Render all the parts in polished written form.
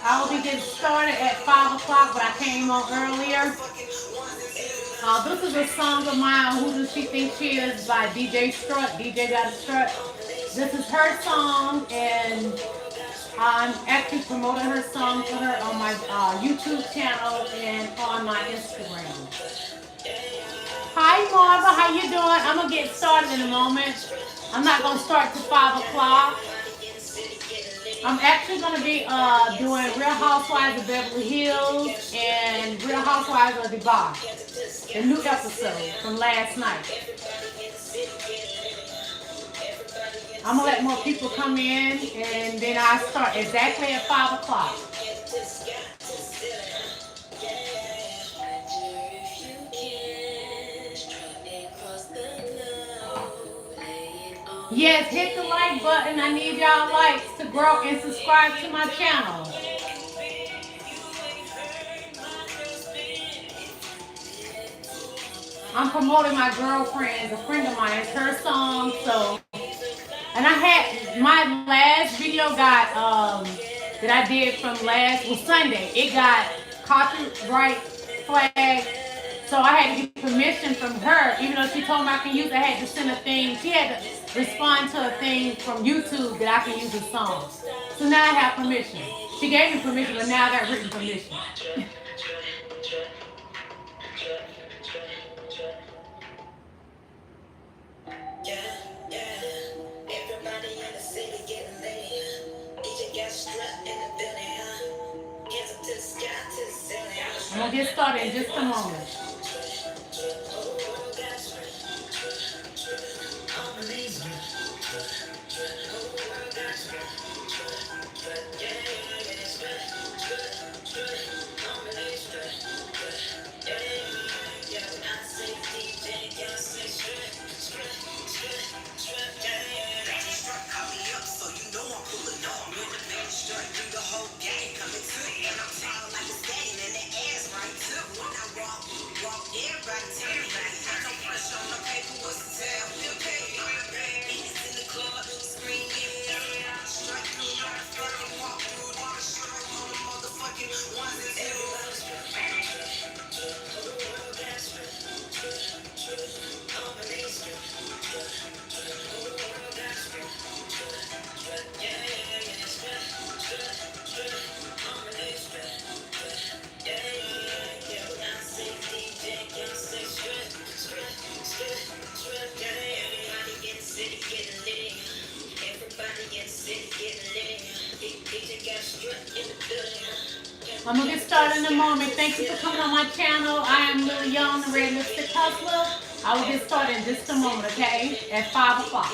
I will be getting started at 5 o'clock, but I came on earlier. This is a song of mine, Who Does She Think She Is by DJ Strut. DJ got a strut. This is her song, and I'm actually promoting her song for her on my YouTube channel and on my Instagram. Hi Marva, how you doing? I'm gonna get started in a moment. I'm not gonna start till 5 o'clock. I'm actually gonna be doing Real Housewives of Beverly Hills and Real Housewives of Dubai, the new episode from last night. I'm gonna let more people come in, and then I start exactly at 5 o'clock. Yes, hit the like button. I need y'all likes to grow and subscribe to my channel. I'm promoting my girlfriend, a friend of mine. It's her song, so. And I had my last video got that I did from last was Sunday. It got copyright flag. So I had to get permission from her, even though she told me I can use it. I had to send a thing. She had to respond to a thing from YouTube that I can use the song. So now I have permission. She gave me permission, but now I got written permission. I'm gonna get started in just a moment. I'm going to get started in a moment. Thank you for coming on my channel. I am Lillie Young, the Red Lipstick Hustler. I will get started in just a moment, okay? At 5 o'clock.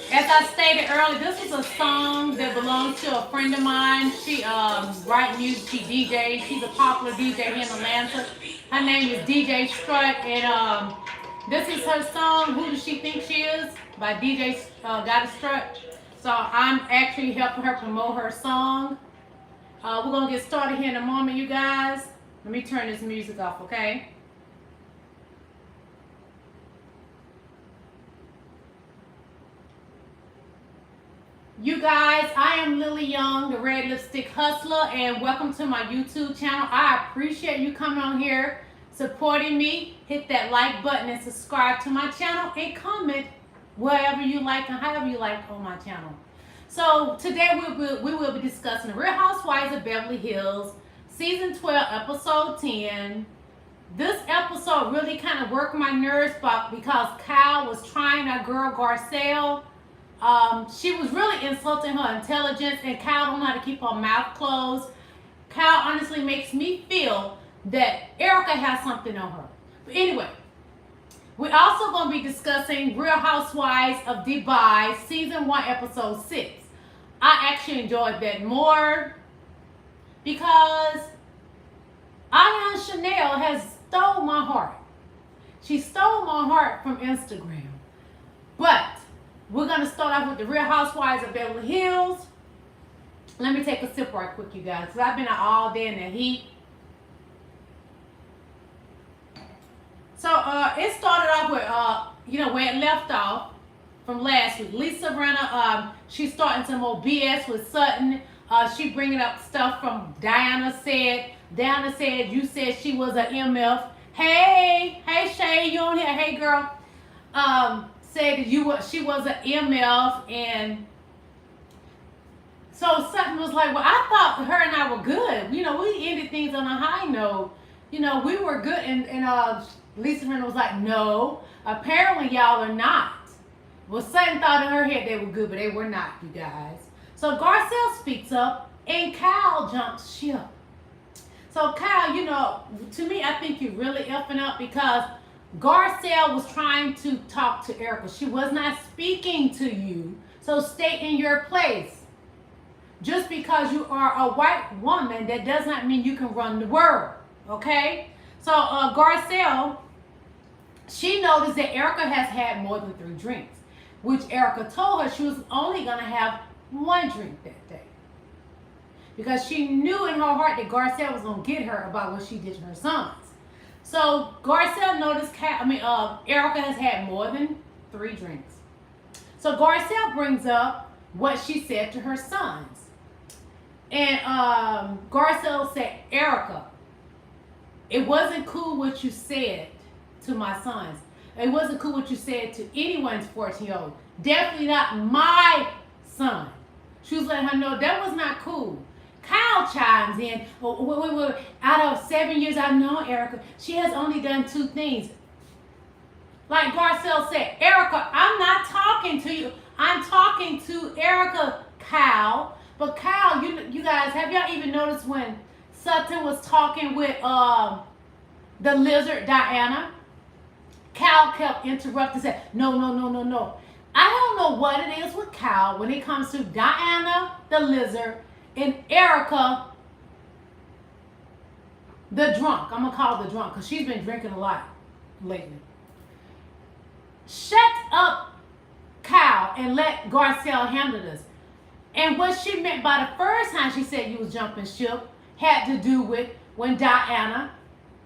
As I stated earlier, this is a song that belongs to a friend of mine. She writes music, she DJs. She's a popular DJ here in Atlanta. Her name is DJ Strut, and this is her song, Who Does She Think She Is? By DJ Got a Strut. So I'm actually helping her promote her song. We're going to get started here in a moment, you guys. Let me turn this music off, okay? You guys, I am Lillie Young, the Red Lipstick Hustler, and welcome to my YouTube channel. I appreciate you coming on here, supporting me. Hit that like button and subscribe to my channel, and comment wherever you like and however you like on my channel. So today we will be discussing the Real Housewives of Beverly Hills, Season 12, Episode 10. This episode really kind of worked my nerves because Kyle was trying our girl Garcelle. She was really insulting her intelligence, and Kyle don't know how to keep her mouth closed. Kyle honestly makes me feel that Erica has something on her. But anyway, We're also going to be discussing Real Housewives of Dubai, Season 1, Episode 6. I actually enjoyed that more because Ayan Chanel has stole my heart. She stole my heart from Instagram. But we're going to start off with the Real Housewives of Beverly Hills. Let me take a sip right quick, you guys, because I've been out all day in the heat. So it started off with, where it left off from last week. Lisa Rinna, she's starting some more BS with Sutton. She bringing up stuff from Diana said. Diana said, you said she was an MF. Hey Shay, you on here? Hey girl. Said that she was an MF, and so Sutton was like, well, I thought her and I were good. We ended things on a high note. We were good, and Lisa Rinna was like, no, apparently y'all are not. Well, Sutton thought in her head they were good, but they were not, you guys. So Garcelle speaks up, and Kyle jumps ship. So Kyle, to me, I think you're really effing up because Garcelle was trying to talk to Erica. She was not speaking to you. So stay in your place. Just because you are a white woman, that does not mean you can run the world. Okay? So Garcelle, she noticed that Erica has had more than 3 drinks, which Erica told her she was only going to have 1 drink that day. Because she knew in her heart that Garcelle was going to get her about what she did to her sons. So Garcelle noticed Erica has had more than 3 drinks. So Garcelle brings up what she said to her sons. And Garcelle said, Erica, it wasn't cool what you said to my sons. It wasn't cool what you said to anyone's 14-year-old. Definitely not my son. She was letting her know that was not cool. Kyle chimes in, wait. Out of 7 years I've known Erica, she has only done 2 things. Like Garcelle said, Erica, I'm not talking to you. I'm talking to Erica, Kyle. But Kyle, you guys, have y'all even noticed when Sutton was talking with the lizard, Diana? Kyle kept interrupting, said, no. I don't know what it is with Kyle when it comes to Diana, the lizard, and Erica, the drunk. I'm going to call her the drunk because she's been drinking a lot lately. Shut up, Kyle, and let Garcelle handle this. And what she meant by the first time she said you was jumping ship had to do with when Diana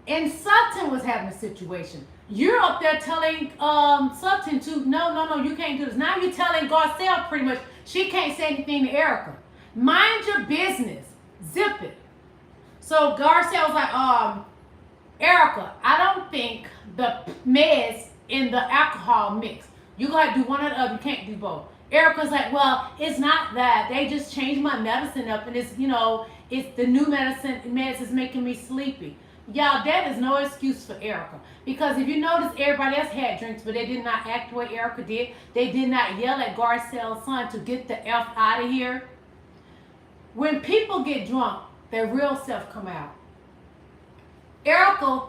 and Sutton was having a situation. You're up there telling Sutton to, no, you can't do this. Now you're telling Garcelle pretty much she can't say anything to Erica. Mind your business. Zip it. So Garcelle was like, Erica, I don't think the meds in the alcohol mix. You gotta do one or the other. You can't do both. Erica's like, well, it's not that. They just changed my medicine up, and it's the new meds is making me sleepy. Y'all, that is no excuse for Erica. Because if you notice, everybody else had drinks, but they did not act the way Erica did. They did not yell at Garcelle's son to get the F out of here. When people get drunk, their real self come out. Erica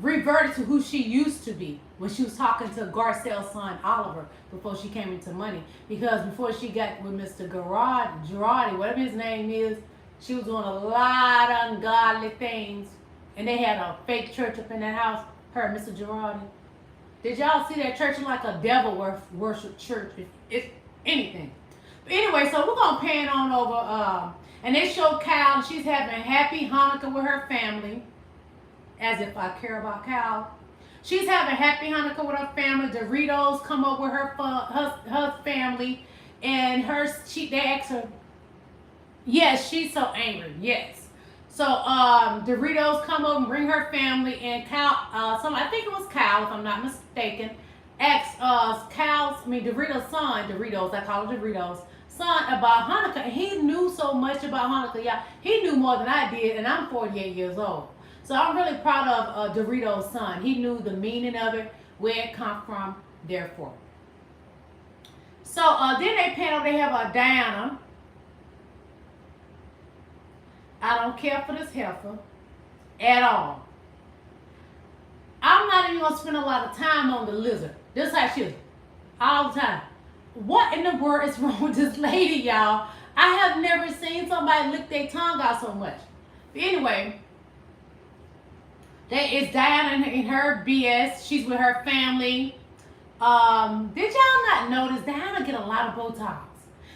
reverted to who she used to be when she was talking to Garcelle's son, Oliver, before she came into money. Because before she got with Mr. Girardi, whatever his name is, she was doing a lot of ungodly things. And they had a fake church up in that house, her and Mr. Girardi. Did y'all see that church like a devil worship church, if anything? But anyway, so we're going to pan on over, and they show Kyle, she's having happy Hanukkah with her family, as if I care about Kyle. She's having happy Hanukkah with her family. Doritos come up with her family, and they ask her, yes, she's so angry, yes. So Doritos come over and bring her family, and Kyle, I think it was Kyle, if I'm not mistaken, asked Doritos' son, I call it Doritos, son about Hanukkah. And he knew so much about Hanukkah, y'all. He knew more than I did, and I'm 48 years old. So I'm really proud of Doritos' son. He knew the meaning of it, where it come from, therefore. So then they panel, they have Diana. I don't care for this heifer at all. I I'm not even gonna spend a lot of time on the lizard. This how she is. All the time. What in the world is wrong with this lady, y'all? I have never seen somebody lick their tongue out so much. But anyway, that is Diana in her BS. She's with her family. Did y'all not notice Diana get a lot of Botox?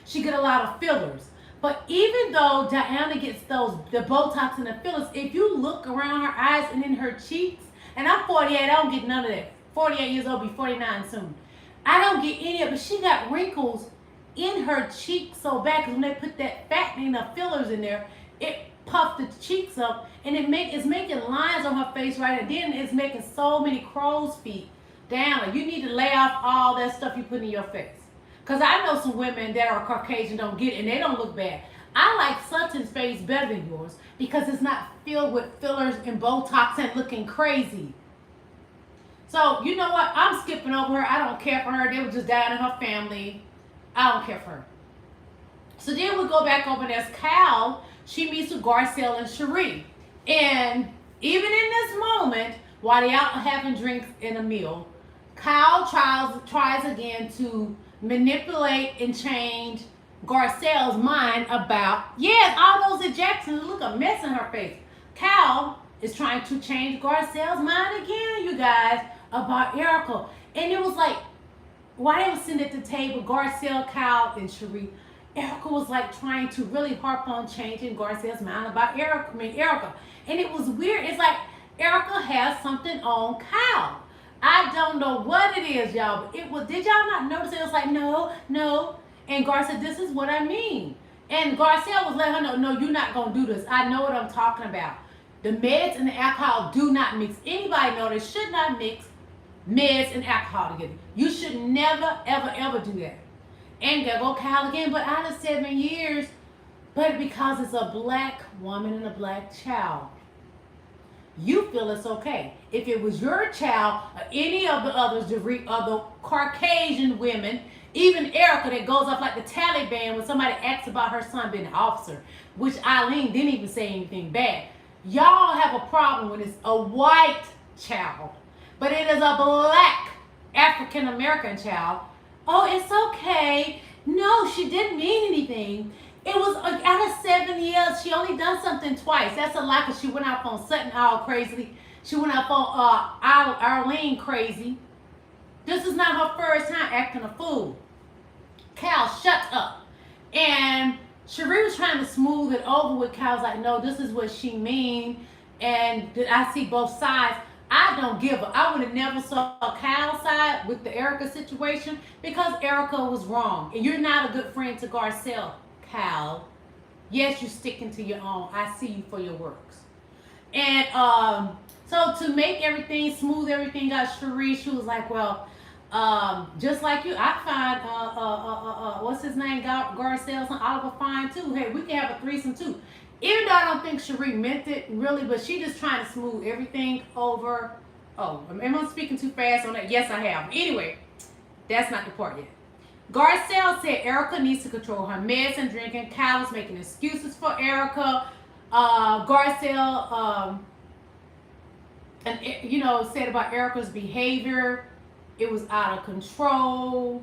She get a lot of fillers. But even though Diana gets the Botox and the fillers, if you look around her eyes and in her cheeks, and I'm 48, I don't get none of that. 48 years old, be 49 soon. I don't get any of it, but she got wrinkles in her cheeks so bad because when they put that fattening of fillers in there, it puffed the cheeks up and it's making lines on her face right, and then it's making so many crow's feet down. You need to lay off all that stuff you put in your face. Because I know some women that are Caucasian don't get it and they don't look bad. I like Sutton's face better than yours because it's not filled with fillers and Botox and looking crazy. So, you know what? I'm skipping over her. I don't care for her. They were just dying in her family. I don't care for her. So then we go back over there's Cal. She meets with Garcelle and Cherie. And even in this moment, while they out having drinks in a meal, Cal tries again to manipulate and change Garcelle's mind about, yes, all those injections. Look, a mess in her face. Cal is trying to change Garcelle's mind again, you guys, about Erica. And it was like, while they were sitting at the table, Garcelle, Cal, and Cherie, Erica was like trying to really harp on changing Garcelle's mind about Erica. And it was weird. It's like Erica has something on Cal. I don't know what it is, y'all, but it was, did y'all not notice? It was like, no. And Gar said, this is what I mean. And Garcelle was letting her know, no, you're not going to do this. I know what I'm talking about. The meds and the alcohol do not mix. Anybody know they should not mix meds and alcohol together. You should never, ever do that. And there go Cal again, but out of 7 years, but because it's a black woman and a black child, you feel it's okay. If it was your child or any of the others, the Caucasian women, even Erica that goes off like the Taliban when somebody asks about her son being an officer, which Eileen didn't even say anything bad. Y'all have a problem when it's a white child, but it is a black African American child. Oh, it's okay. No, she didn't mean anything. It was out of 7 years, she only done something twice. That's a lie because she went out on Sutton all crazy. She went out on Arlene crazy. This is not her first time acting a fool. Cal, shut up. And Cherie was trying to smooth it over with Cal's like, no, this is what she mean. And I see both sides. I don't give a. I would have never saw Cal's side with the Erica situation because Erica was wrong. And you're not a good friend to Garcelle, Cal. Yes, you're sticking to your own. I see you for your works. And so to make everything, smooth everything out, Cherie, she was like, well, just like you, I find, what's his name, Garcelle and Oliver fine too. Hey, we can have a threesome too. Even though I don't think Cherie meant it really, but she just trying to smooth everything over. Oh, am I speaking too fast on that? Yes, I have. Anyway, that's not the part yet. Garcelle said Erica needs to control her meds and drinking. Cal is making excuses for Erica. Garcelle, said about Erica's behavior, it was out of control.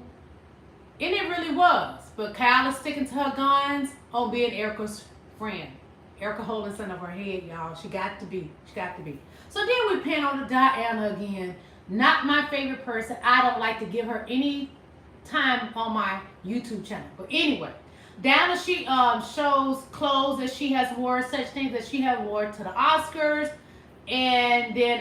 And it really was. But Cal is sticking to her guns on being Erica's friend. Erica holding something over her head, y'all. She got to be. So then we pan on to Diana again. Not my favorite person. I don't like to give her any time on my YouTube channel. But anyway, Diana, she shows clothes that she has wore, such things that she has wore to the Oscars. And then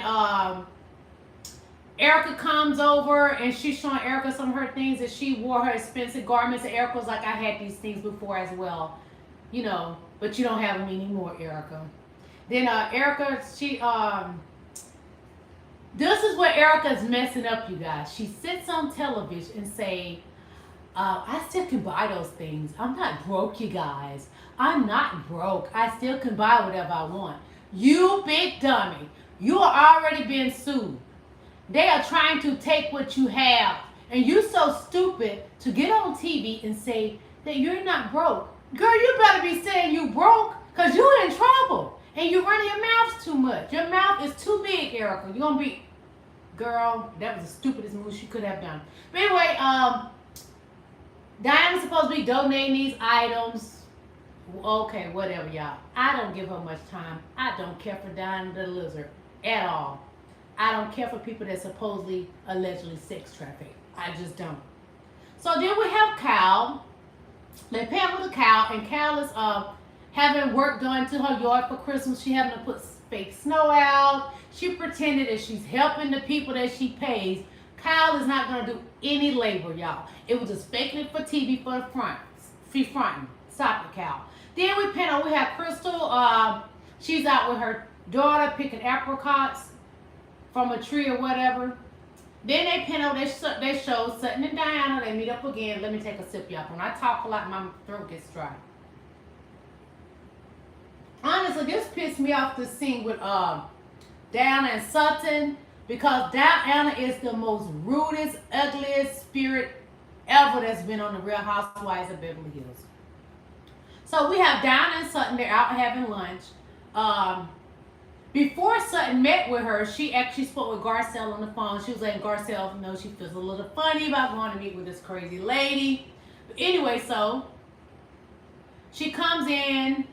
Erica comes over and she's showing Erica some of her things that she wore, her expensive garments. And Erica was like, I had these things before as well. But you don't have them anymore, Erica. Then Erica, this is where Erica's messing up, you guys. She sits on television and say, I still can buy those things. I'm not broke, you guys. I'm not broke. I still can buy whatever I want. You big dummy. You are already being sued. They are trying to take what you have. And you're so stupid to get on TV and say that you're not broke. Girl, you better be saying you broke because you're in trouble. And you're running your mouth too much. Your mouth is too big, Erica. You're going to be Girl, that was the stupidest move she could have done. But anyway, Diana's supposed to be donating these items. Okay, whatever, y'all. I don't give her much time. I don't care for Diana the Lizard at all. I don't care for people that supposedly, allegedly sex traffic. I just don't. So then we have Cal. They pay with a Cal, and Cal is having work done to her yard for Christmas. She having to put fake snow out. She pretended that she's helping the people that she pays. Kyle is not going to do any labor, y'all. It was just faking it for TV for the front. She fronting. Stop it, Cal. Then we have Crystal. She's out with her daughter picking apricots from a tree or whatever. Then they they show Sutton and Diana. They meet up again. Let me take a sip, y'all. When I talk a lot, my throat gets dry. Honestly, this pissed me off, this scene with Diana and Sutton, because Diana is the most rudest, ugliest spirit ever that's been on the Real Housewives of Beverly Hills. So we have Diana and Sutton. They're out having lunch. Before Sutton met with her, she actually spoke with Garcelle on the phone. She was letting Garcelle know she feels a little funny about going to meet with this crazy lady. But anyway, so she comes in,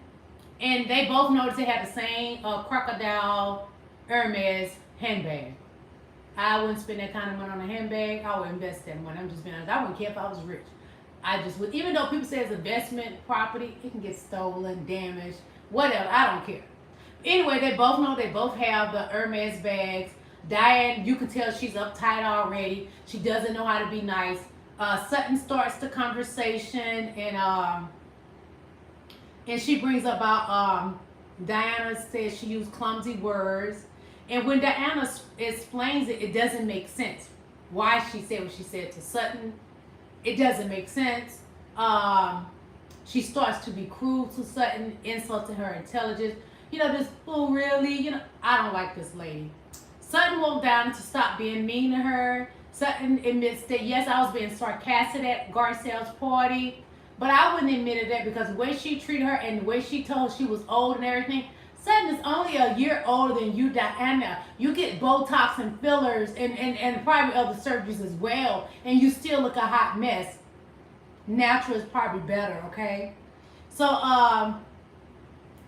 and they both notice they have the same crocodile Hermes handbag. I wouldn't spend that kind of money on a handbag. I would invest that money. I'm just being honest. I wouldn't care if I was rich. I just would. Even though people say it's investment property, it can get stolen, damaged, whatever. I don't care. Anyway, they both know they both have the Hermes bags. Diane, you can tell she's uptight already. She doesn't know how to be nice. Sutton starts the conversation, and she brings about Diana says she used clumsy words. And when Diana explains it, it doesn't make sense. Why she said what she said to Sutton, it doesn't make sense. She starts to be cruel to Sutton, insulting her intelligence. You know, this fool really, you know, I don't like this lady. Sutton won't Diana to stop being mean to her. Sutton admits that, yes, I was being sarcastic at Garcelle's party, but I wouldn't admit that because the way she treated her and the way she told her she was old and everything. Sutton is only a year older than you, Diana. You get Botox and fillers and probably other surgeries as well, and you still look a hot mess. Natural is probably better, okay? So,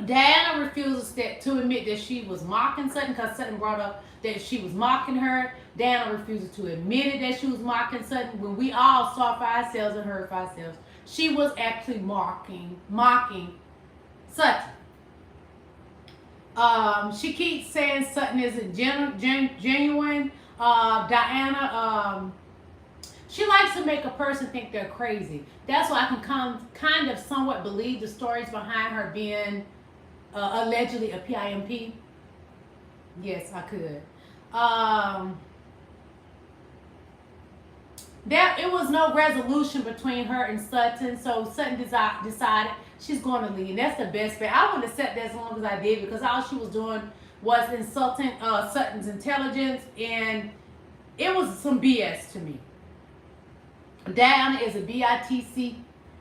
Diana refuses to admit that she was mocking Sutton because Sutton brought up that she was mocking her. Diana refuses to admit it that she was mocking Sutton when we all saw for ourselves and heard for ourselves. She was actually mocking Sutton. She keeps saying Sutton isn't genuine. Diana, she likes to make a person think they're crazy. That's why I can kind of somewhat believe the stories behind her being allegedly a PIMP. Yes, I could. It was no resolution between her and Sutton, so Sutton decided she's going to leave. And that's the best bet. I wouldn't have sat there as long as I did because all she was doing was insulting Sutton's intelligence, and it was some BS to me. Diana is a BITC,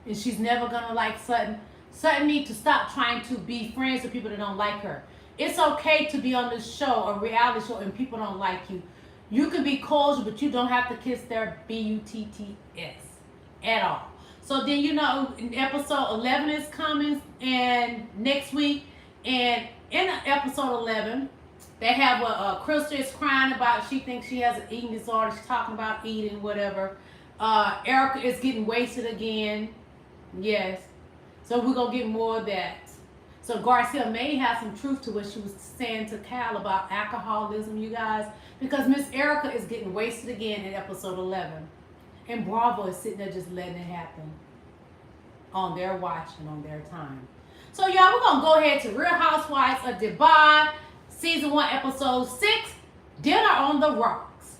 and she's never going to like Sutton. Sutton needs to stop trying to be friends with people that don't like her. It's okay to be on this show, a reality show, and people don't like you. You can be cordial, but you don't have to kiss their BUTTS at all. So then, you know, episode 11 is coming and next week. And in episode 11, they have a Crystal is crying about, she thinks she has an eating disorder. She's talking about eating, whatever. Erica is getting wasted again. Yes. So we're going to get more of that. So Garcelle may have some truth to what she was saying to Cal about alcoholism, you guys. Because Miss Erica is getting wasted again in episode 11. And Bravo is sitting there just letting it happen on their watch and on their time. So, y'all, we're going to go ahead to Real Housewives of Dubai, Season 1, Episode 6, Dinner on the Rocks.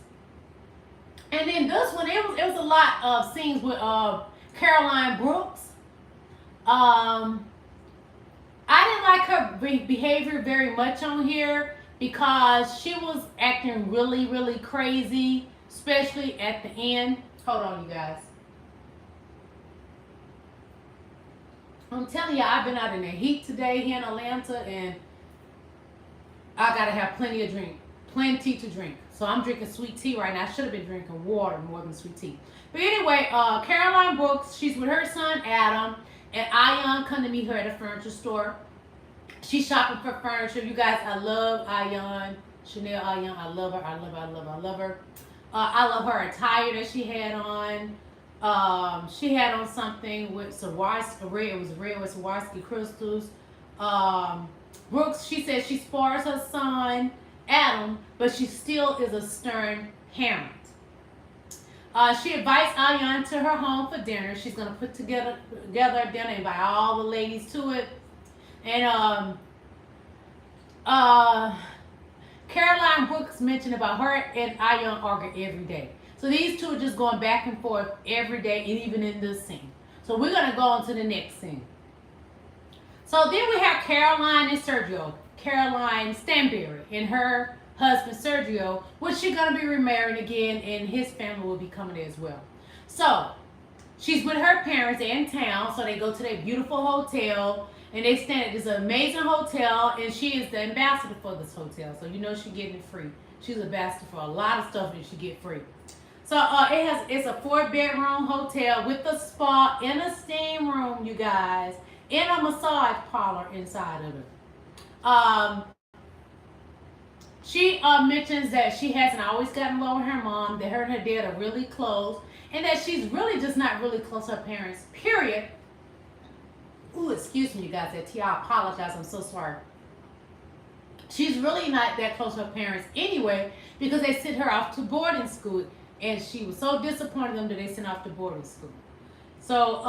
And then this one, it was a lot of scenes with Caroline Brooks. I didn't like her behavior very much on here because she was acting really, really crazy, especially at the end. Hold on, you guys. I'm telling you, I've been out in the heat today here in Atlanta, and I gotta have plenty of drink. plenty to drink. So I'm drinking sweet tea right now. I should have been drinking water more than sweet tea. But anyway, Caroline Brooks, she's with her son Adam, and Ayan come to meet her at a furniture store. She's shopping for furniture. You guys, I love Ayan. Chanel Ayan. I love her. I love her. I love her. I love her. I love her attire that she had on. She had on something with Swarovski red. It was red with Swarovski crystals. Brooks, she said she spars her son Adam, but she still is a stern parent. She invites Ayan to her home for dinner. She's gonna put together a dinner, invite all the ladies to it, and Caroline Brooks mentioned about her and Ayan argue every day. So these two are just going back and forth every day, and even in this scene. So we're gonna go on to the next scene. So then we have Caroline and Sergio. Caroline Stanberry and her husband Sergio, which she's gonna be remarrying again, and his family will be coming as well. So she's with her parents in town, so they go to their beautiful hotel, and they stay at this amazing hotel, and she is the ambassador for this hotel, so you know she's getting it free. She's an ambassador for a lot of stuff that she get free. So it's a 4-bedroom hotel with a spa and a steam room, you guys, and a massage parlor inside of it. She mentions that she hasn't always gotten along with her mom, that her and her dad are really close, and that she's really just not really close to her parents, period. Ooh, excuse me, you guys, I apologize, I'm so sorry. She's really not that close to her parents anyway, because they sent her off to boarding school, and she was so disappointed in them that they sent her off to boarding school. So,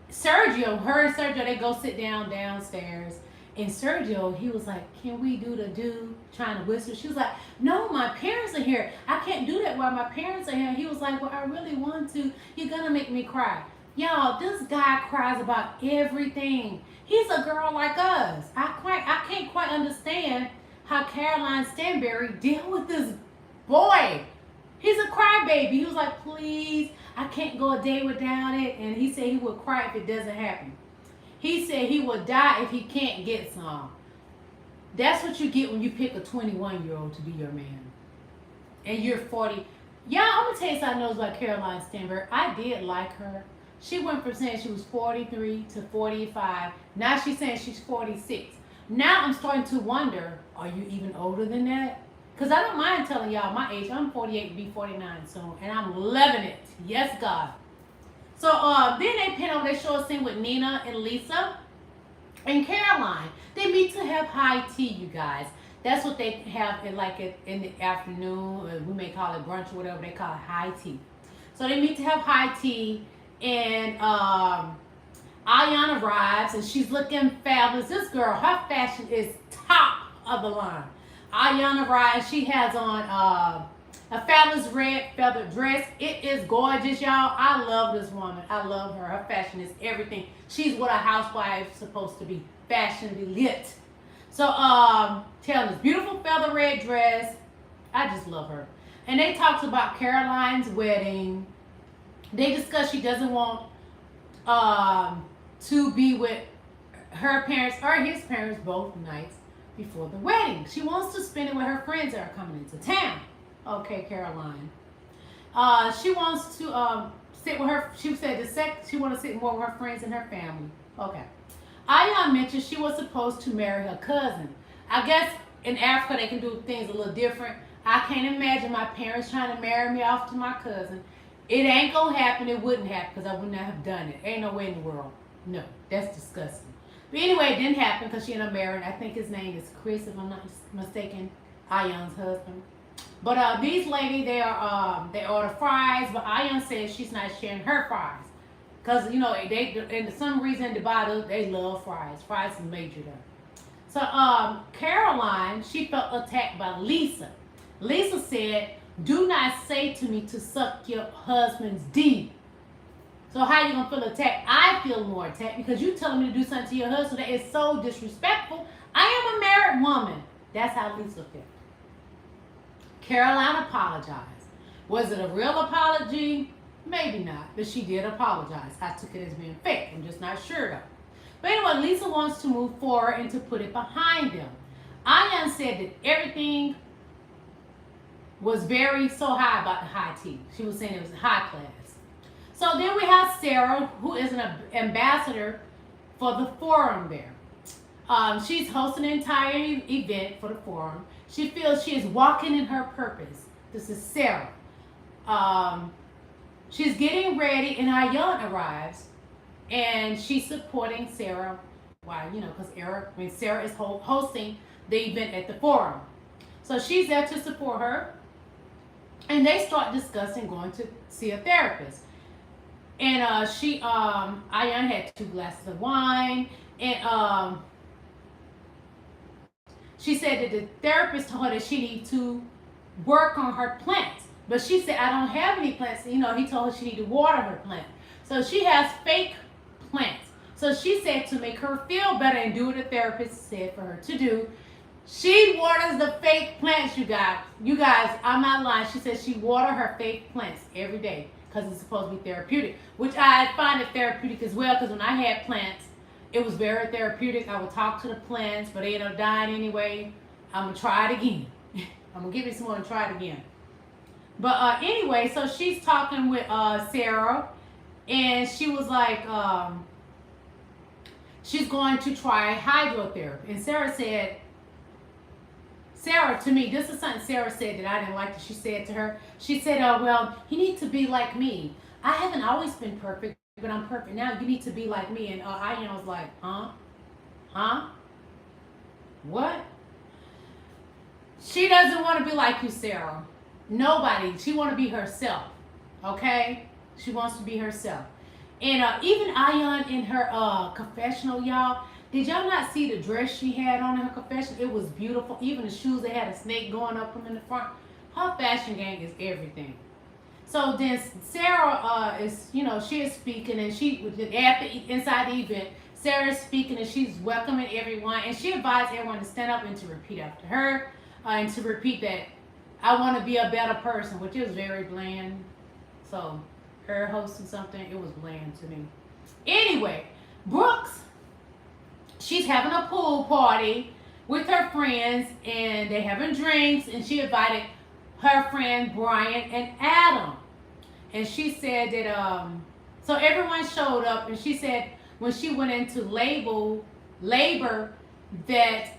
Sergio, her and Sergio, they go sit down downstairs. And Sergio, he was like, can we do the do? Trying to whisper. She was like, no, my parents are here. I can't do that while my parents are here. He was like, well, I really want to. You're going to make me cry. Y'all, this guy cries about everything. He's a girl like us. I can't quite understand how Caroline Stanberry deal with this boy. He's a crybaby. He was like, please, I can't go a day without it. And he said he would cry if it doesn't happen. He said he would die if he can't get some. That's what you get when you pick a 21-year-old to be your man. And you're 40. Yeah, I'm going to tell you something else about Caroline Stanberry. I did like her. She went from saying she was 43 to 45. Now she's saying she's 46. Now I'm starting to wonder, are you even older than that? Because I don't mind telling y'all my age. I'm 48 to be 49 soon. And I'm loving it. Yes, God. So then they pin over, they show a scene with Nina and Lisa and Caroline. They meet to have high tea, you guys. That's what they have in the afternoon. We may call it brunch or whatever. They call it high tea. So they meet to have high tea, and Ayan arrives, and she's looking fabulous. This girl, her fashion is top of the line. Ayan arrives. She has on a fabulous red feather dress. It is gorgeous, y'all. I love this woman. I love her. Her fashion is everything. She's what a housewife is supposed to be. Fashionably lit. So, telling this beautiful feather red dress. I just love her. And they talked about Caroline's wedding. They discussed she doesn't want to be with her parents or his parents both nights before the wedding. She wants to spend it with her friends that are coming into town. Okay, Caroline. She wants to sit with her. She said she wants to sit more with her friends and her family. Okay. Ayan mentioned she was supposed to marry her cousin. I guess in Africa they can do things a little different. I can't imagine my parents trying to marry me off to my cousin. It ain't gonna happen. It wouldn't happen because I would not have done it. Ain't no way in the world. No, that's disgusting. But anyway, it didn't happen because she ended up marrying. I think his name is Chris, if I'm not mistaken, Ayan's husband. But these ladies, they order fries, but Ayan says she's not sharing her fries. Because, you know, and for some reason, Dubai, they love fries. Fries is major there. So, Caroline, she felt attacked by Lisa. Lisa said, do not say to me to suck your husband's D. So how you going to feel attacked? I feel more attacked because you telling me to do something to your husband that is so disrespectful. I am a married woman. That's how Lisa felt. Caroline apologized. Was it a real apology? Maybe not, but she did apologize. I took it as being fake. I'm just not sure though. But anyway, Lisa wants to move forward and to put it behind them. Ayan said that everything was very so high about the high tea. She was saying it was high class. So then we have Sarah, who is an ambassador for the forum there. She's hosting an entire event for the forum. She feels she is walking in her purpose. This is Sarah. She's getting ready, and Ayan arrives, and she's supporting Sarah. Why? Because Sarah is hosting the event at the forum. So she's there to support her, and they start discussing going to see a therapist. And Ayan had 2 glasses of wine, and she said that the therapist told her that she needed to work on her plants. But she said, I don't have any plants. He told her she needed to water her plant. So she has fake plants. So she said to make her feel better and do what the therapist said for her to do, she waters the fake plants, you guys. You guys, I'm not lying. She says she waters her fake plants every day because it's supposed to be therapeutic, which I find it therapeutic as well, because when I had plants, it was very therapeutic. I would talk to the plants, but they ended up dying anyway. I'm going to try it again. I'm going to give it some more and try it again. But anyway, so she's talking with Sarah, and she was like, she's going to try hydrotherapy. And Sarah to me, this is something Sarah said that I didn't like that she said to her. She said, well, you need to be like me. I haven't always been perfect, but I'm perfect now. You need to be like me. And I was like, huh? What? She doesn't want to be like you, Sarah. Nobody. She want to be herself. Okay? She wants to be herself. And even Ayan in her confessional, y'all, did y'all not see the dress she had on in her confessional? It was beautiful. Even the shoes, they had a snake going up from in the front. Her fashion game is everything. So then Sarah is, she is speaking, and inside the event, Sarah is speaking, and she's welcoming everyone, and she advised everyone to stand up and to repeat after her, and to repeat that I want to be a better person, which is very bland. So her hosting something, it was bland to me. Anyway, Brooks, she's having a pool party with her friends, and they're having drinks, and she invited her friend Brian and Adam. And she said that, so everyone showed up, and she said when she went into labor that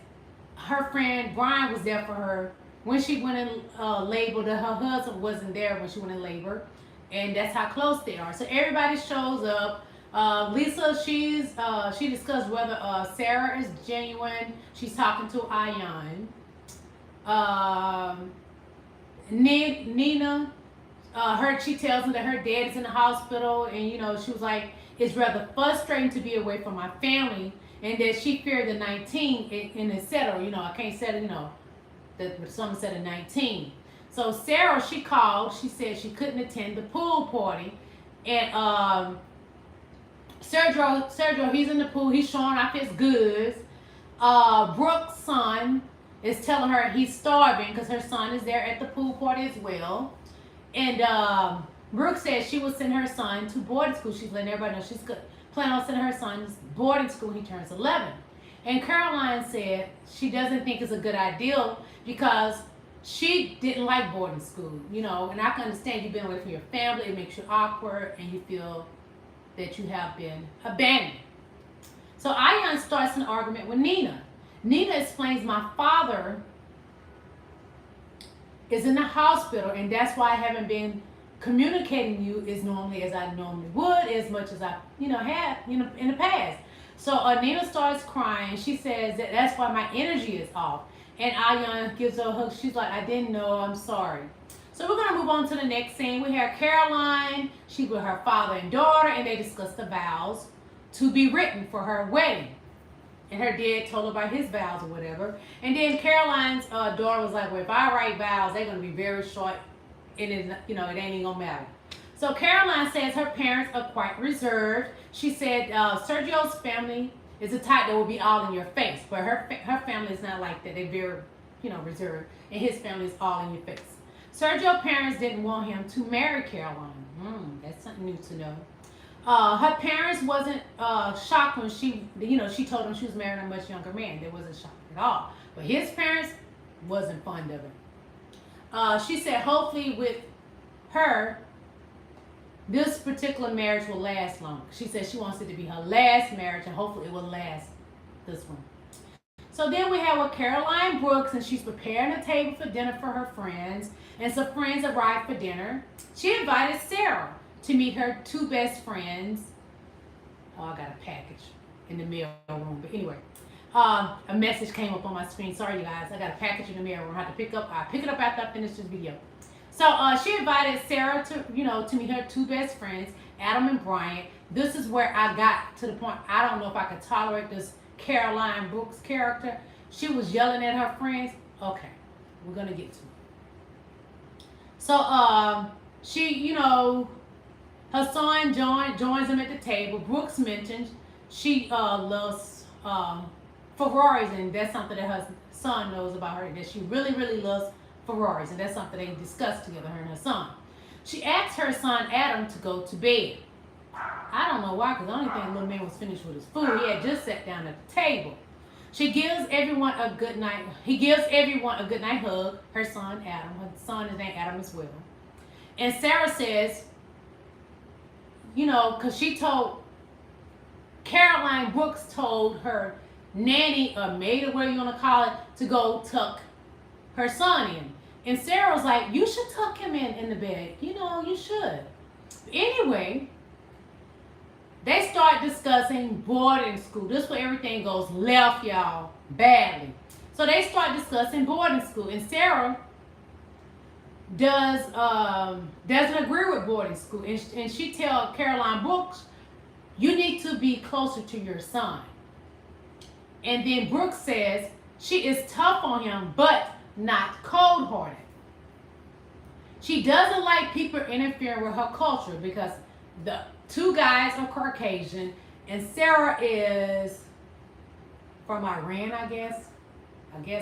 her friend Brian was there for her. When she went in labor, that her husband wasn't there when she went in labor. And that's how close they are. So everybody shows up. Lisa, she discussed whether Sarah is genuine. She's talking to Ayan. Nina, she tells him that her dad is in the hospital, and she was like, it's rather frustrating to be away from my family, and that she feared the 19 and etc. I can't settle, that someone said a 19. So Sarah, she called. She said she couldn't attend the pool party, and Sergio, he's in the pool. He's showing off his goods. Brooke's son is telling her he's starving because her son is there at the pool party as well. And Brooke said she will send her son to boarding school. She's letting everybody know she's planning on sending her son to boarding school when he turns 11. And Caroline said she doesn't think it's a good idea because she didn't like boarding school, and I can understand you've been away from your family. It makes you awkward, and you feel that you have been abandoned. So Ayan starts an argument with Nina. Nina explains my father is in the hospital, and that's why I haven't been communicating you as normally as I normally would, as much as I, had, in the past. So Nina starts crying. She says that that's why my energy is off. And Ayan gives her a hug. She's like, I didn't know, I'm sorry. So we're going to move on to the next scene. We have Caroline. She's with her father and daughter, and they discuss the vows to be written for her wedding. And her dad told her about his vows or whatever. And then Caroline's daughter was like, well, if I write vows, they're going to be very short. And it ain't even going to matter. So Caroline says her parents are quite reserved. She said Sergio's family is a type that will be all in your face. But her family is not like that. They're very, reserved. And his family is all in your face. Sergio's parents didn't want him to marry Caroline. That's something new to know. Her parents wasn't shocked when she told them she was marrying a much younger man. They wasn't shocked at all. But his parents wasn't fond of it. She said hopefully with her, this particular marriage will last long. She said she wants it to be her last marriage and hopefully it will last this one. So then we have with Caroline Brooks, and she's preparing a table for dinner for her friends. And some friends arrived for dinner. She invited Sarah to meet her two best friends. Oh, I got a package in the mail room. But anyway, a message came up on my screen. Sorry, you guys. I got a package in the mail room. I have to pick up. I'll pick it up after I finish this video. So she invited Sarah to meet her two best friends, Adam and Bryant. This is where I got to the point. I don't know if I could tolerate this Caroline Brooks character. She was yelling at her friends. Okay, we're gonna get to it. So she, her son joins them at the table. Brooks mentioned she loves Ferraris, and that's something that her son knows about her, that she really, really loves Ferraris, and that's something they discussed together, her and her son. She asked her son Adam to go to bed. I don't know why, because I don't think the little man was finished with his food. He had just sat down at the table. She gives everyone a good night. He gives everyone a good night hug. Her son Adam. Her son is named Adam as well. And Sarah says, because she told Caroline Brooks told her nanny or maid or whatever you want to call it to go tuck her son in. And Sarah was like, you should tuck him in the bed. You should. Anyway, they start discussing boarding school. This is where everything goes left, y'all, badly. So they start discussing boarding school, and Sarah doesn't agree with boarding school, and she tells Caroline Brooks, you need to be closer to your son. And then Brooks says she is tough on him, but not cold-hearted. She doesn't like people interfering with her culture because the two guys are Caucasian, and Sarah is from Iran, I guess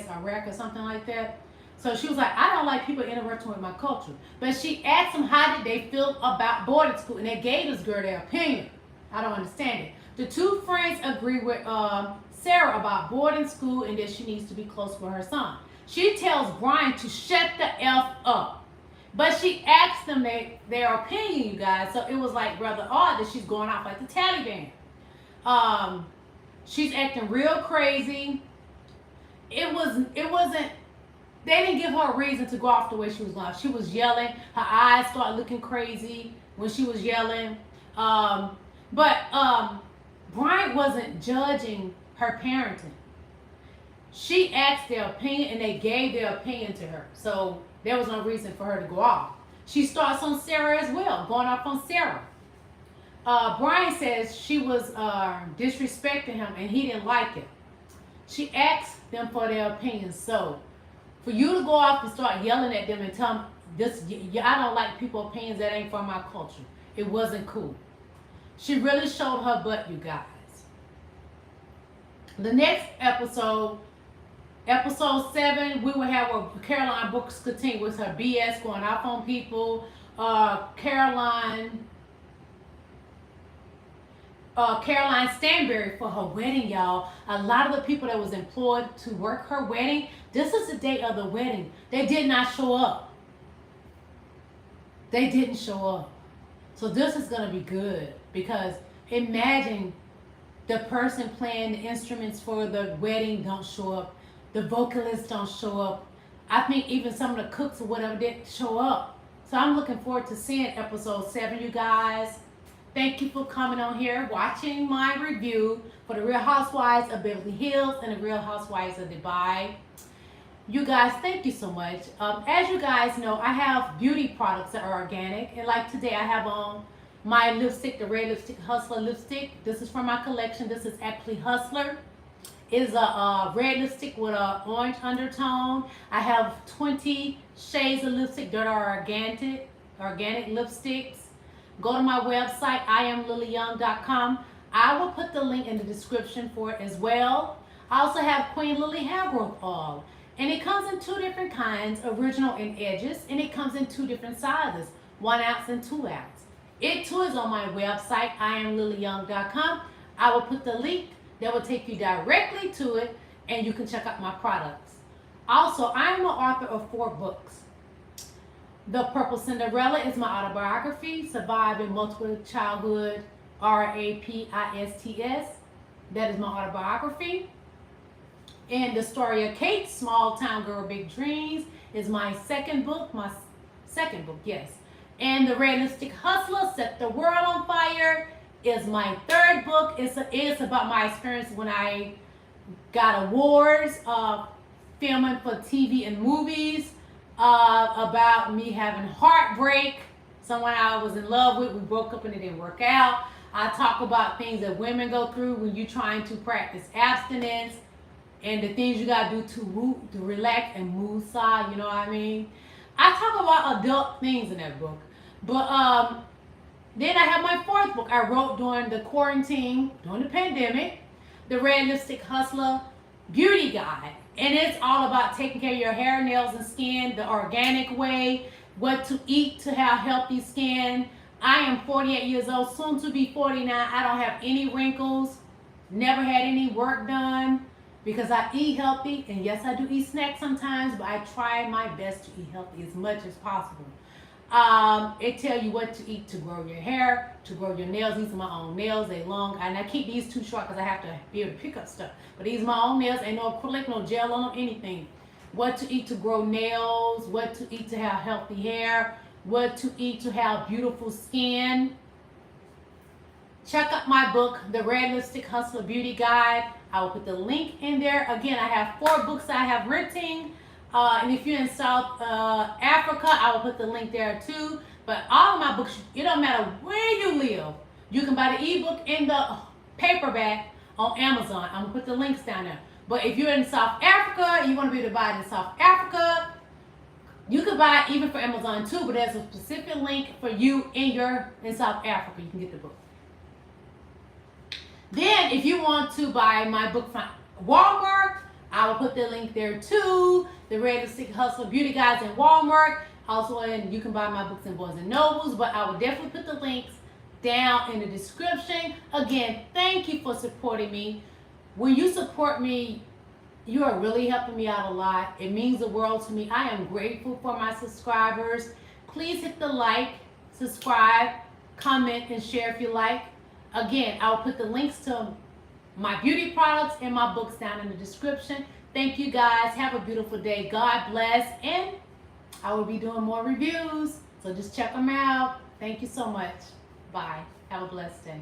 Iraq or something like that. So she was like, I don't like people interacting with my culture. But she asked them how did they feel about boarding school, and they gave this girl their opinion. I don't understand it. The two friends agree with Sarah about boarding school and that she needs to be close with her son. She tells Brian to shut the F up. But she asked them their opinion, you guys. So it was like rather odd that she's going off like the Taliban. She's acting real crazy. It wasn't, they didn't give her a reason to go off the way she was going. She was yelling. Her eyes started looking crazy when she was yelling. But Bryant wasn't judging her parenting. She asked their opinion and they gave their opinion to her. So there was no reason for her to go off. She starts on Sarah as well, going off on Sarah. Brian says she was disrespecting him and he didn't like it. She asked them for their opinions. So for you to go off and start yelling at them and tell them, I don't like people's opinions, that ain't from my culture. It wasn't cool. She really showed her butt, you guys. The next episode, episode 7, we will have a Caroline Brooks continue with her BS going off on people. Caroline Stanberry for her wedding, y'all. A lot of the people that was employed to work her wedding, this is the day of the wedding. They did not show up. They didn't show up. So this is going to be good because imagine the person playing the instruments for the wedding don't show up. The vocalists don't show up. I think even some of the cooks or whatever didn't show up. So I'm looking forward to seeing episode 7, you guys. Thank you for coming on here, watching my review for the Real Housewives of Beverly Hills and the Real Housewives of Dubai. You guys, thank you so much. As you guys know, I have beauty products that are organic. And like today, I have on my lipstick, the Red Lipstick Hustler lipstick. This is from my collection. This is actually Hustler. It is a red lipstick with an orange undertone. I have 20 shades of lipstick that are organic lipsticks. Go to my website, IamLillieYoung.com. I will put the link in the description for it as well. I also have Queen Lily Hair Growth Oil. And it comes in 2 different kinds, original and edges. And it comes in 2 different sizes, 1 ounce and 2 ounce. It too is on my website, IamLillieYoung.com. I will put the link that will take you directly to it, and you can check out my products. Also, I am an author of 4 books. The Purple Cinderella is my autobiography, Surviving Multiple Childhood, RAPISTS. That is my autobiography. And The Story of Kate, Small Town Girl, Big Dreams, is my second book, yes. And The Realistic Hustler, Set the World on Fire, is my third book. It's about my experience when I got awards, filming for TV and movies, about me having heartbreak, someone I was in love with, we broke up and it didn't work out. I talk about things that women go through when you're trying to practice abstinence and the things you gotta do to relax and woosah, you know what I mean? I talk about adult things in that book. But then I have my 4th book I wrote during the quarantine, during the pandemic, The Realistic Hustler Beauty Guide. And it's all about taking care of your hair, nails, and skin the organic way, what to eat to have healthy skin. I am 48 years old, soon to be 49. I don't have any wrinkles, never had any work done because I eat healthy. And yes, I do eat snacks sometimes, but I try my best to eat healthy as much as possible. It tells you what to eat to grow your hair, to grow your nails. These are my own nails, they long, and I keep these too short because I have to be able to pick up stuff. But these are my own nails, ain't no acrylic, no gel on them, anything. What to eat to grow nails, what to eat to have healthy hair, what to eat to have beautiful skin. Check out my book, The Realistic Hustler Beauty Guide. I will put the link in there. Again, I have 4 books I have renting. And if you're in South Africa, I will put the link there too. But all of my books, it don't matter where you live. You can buy the ebook and the paperback on Amazon. I'm going to put the links down there. But if you're in South Africa, you want to be able to buy it in South Africa, you can buy it even for Amazon too, but there's a specific link for you in South Africa. You can get the book. Then if you want to buy my book from Walmart, I will put the link there too. The Realistic Hustler Beauty Guides in Walmart. Also, you can buy my books in Barnes & Nobles, but I will definitely put the links down in the description. Again, thank you for supporting me. When you support me, you are really helping me out a lot. It means the world to me. I am grateful for my subscribers. Please hit the like, subscribe, comment, and share if you like. Again, I will put the links to my beauty products and my books down in the description. Thank you guys. Have a beautiful day. God bless. And I will be doing more reviews. So just check them out. Thank you so much. Bye. Have a blessed day.